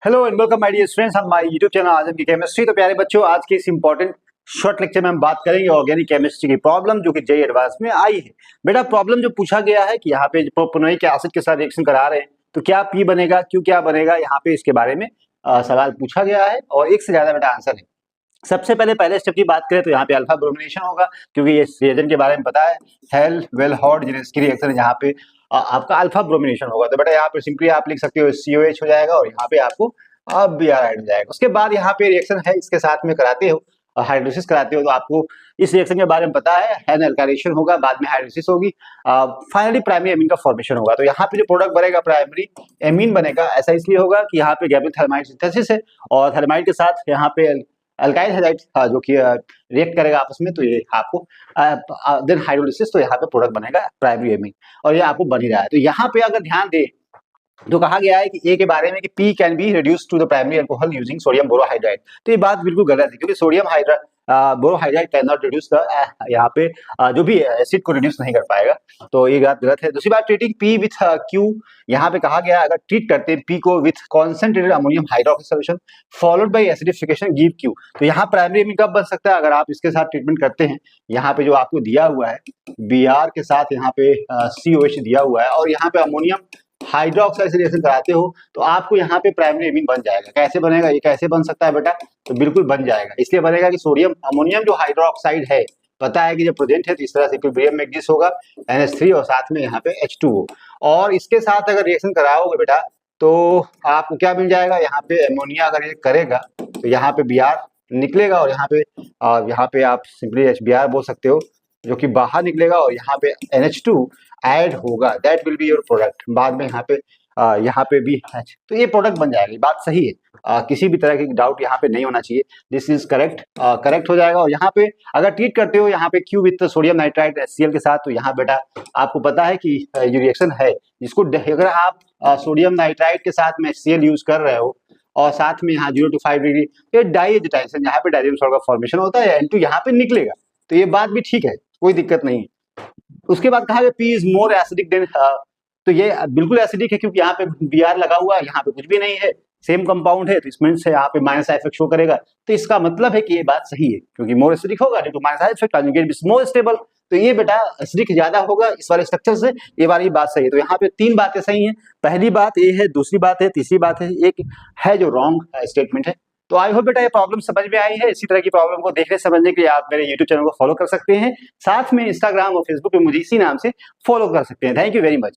Hello and welcome my dear students on my YouTube channel Azam की chemistry. तो प्यारे बच्चों, आज के इस इंपॉर्टेंट शॉर्ट लेक्चर में हम बात करेंगे ऑर्गेनिक केमिस्ट्री की प्रॉब्लम जो कि जेईई एडवांस में आई है। बेटा प्रॉब्लम जो पूछा गया है कि यहाँ पे प्रोपेनोइक एसिड के साथ रिएक्शन करा रहे हैं तो क्या पी बनेगा, क्यों क्या बनेगा, यहाँ पे इसके बारे में सवाल पूछा गया है और एक से ज्यादा बेटा आंसर है। सबसे पहले स्टेप की बात करें तो यहाँ पे अल्फा ब्रोमिनेशन होगा, क्योंकि ये रिएजेंट के बारे में पता है। हेल वेल हॉट की रिएक्शन है जहाँ पे आपका अल्फा ब्रोमिनेशन होगा। तो बेटा यहाँ पे सिंपली आप लिख सकते हो COH हो जाएगा और यहाँ पे आपको BR हो जाएगा। उसके बाद यहाँ पे रिएक्शन है, इसके साथ में कराते हो हाइड्रोलिसिस कराते हो तो आपको इस रिएक्शन के बारे में पता है। एल्काइलेशन होगा, बाद में हाइड्रोलिसिस होगी, फाइनली प्राइमरी एमीन का फॉर्मेशन होगा। तो यहाँ पे जो प्रोडक्ट बनेगा प्राइमरी एमीन बनेगा। ऐसा इसलिए होगा कि यहाँ पे गैब्रियल थैलेमाइड सिंथेसिस है और थैलेमाइड के साथ यहाँ पे अल्काइल हैलाइड जो कि रिएक्ट करेगा आपस में, तो ये आपको देन हाइड्रोलिसिस, तो यहाँ पे प्रोडक्ट बनेगा प्राइमरी एमीन और ये आपको बन ही रहा है। तो यहाँ पे अगर ध्यान दे तो कहा गया है कि ए के बारे में कि P can be reduce to the primary alcohol using sodium borohydride. तो ये बात बिल्कुल गलत है, क्योंकि sodium borohydride can not reduce the यहाँ पे जो भी एसिड को रिड्यूस नहीं कर पाएगा। तो ये बात गलत है। दूसरी बात, ट्रीटिंग पी विथ क्यू, यहाँ पे कहा गया अगर ट्रीट करते हैं पी को with concentrated ammonium hydroxide solution followed by acidification give Q. तो यहाँ प्राइमरी एमीन कब बन सकता है, अगर आप इसके साथ ट्रीटमेंट करते हैं। यहाँ पे जो आपको दिया हुआ है Br के साथ यहाँ पे COH दिया हुआ है और यहाँ पे अमोनियम हाइड्रोक्साइड से रिएक्शन कराते हो तो आपको यहाँ पे प्राइमरी एमीन बन जाएगा। कैसे बनेगा, ये कैसे बन सकता है बेटा, तो बिल्कुल बन जाएगा। इसलिए बनेगा कि सोडियम अमोनियम जो हाइड्रोक्साइड है, पता है कि जब प्रेजेंट है तो इस तरह से इक्विलिब्रियम में एग्जिस्ट होगा NH3 और साथ में यहाँ पे H2O। और इसके साथ अगर रिएक्शन कराओगे बेटा तो आपको क्या मिल जाएगा, यहाँ पे अमोनिया अगर ये करेगा तो यहाँ पे Br निकलेगा और यहाँ पे आप सिंपली HBr बोल सकते हो, जो कि बाहर निकलेगा और यहाँ पे NH2 ऐड होगा। That will be your product. बाद में यहाँ पे भी तो ये प्रोडक्ट बन जाएगा। बात सही है, किसी भी तरह की डाउट यहाँ पे नहीं होना चाहिए। दिस इज करेक्ट हो जाएगा। और यहाँ पे अगर ट्रीट करते हो यहाँ पे Q with sodium nitrite HCl के साथ, तो यहाँ बेटा आपको पता है कि ये रिएक्शन है जिसको अगर आप सोडियम नाइट्राइट के साथ में HCl यूज कर रहे हो और साथ में यहाँ 0 to 5 डिग्री ये डाइएजिटाइजेशन, यहाँ पे डायज़ोनियम सॉल्ट का फॉर्मेशन होता है, N2 यहाँ पे निकलेगा। तो ये बात भी ठीक है, कोई दिक्कत नहीं है। उसके बाद कहा गया P is more acidic then, तो ये बिल्कुल एसिडिक है क्योंकि यहाँ पे Br लगा हुआ है, यहाँ पे कुछ भी नहीं है, सेम कंपाउंड है, तो इसमें से यहाँ पे माइनस इफेक्ट शो करेगा। तो इसका मतलब है कि ये बात सही है, क्योंकि मोर एसिडिक होगा due to minus effect conjugate more stable. तो ये बेटा एसिडिक ज्यादा होगा इस वाले स्ट्रक्चर से, ये वाली बात सही है। तो यहाँ पे तीन बातें सही हैं। पहली बात ये है, दूसरी बात है, तीसरी बात है, एक है जो रॉन्ग स्टेटमेंट है। तो आई होप बेटा ये प्रॉब्लम समझ में आई है। इसी तरह की प्रॉब्लम को देखने समझने के लिए आप मेरे यूट्यूब चैनल को फॉलो कर सकते हैं, साथ में इंस्टाग्राम और फेसबुक पे मुझे इसी नाम से फॉलो कर सकते हैं। Thank you very much.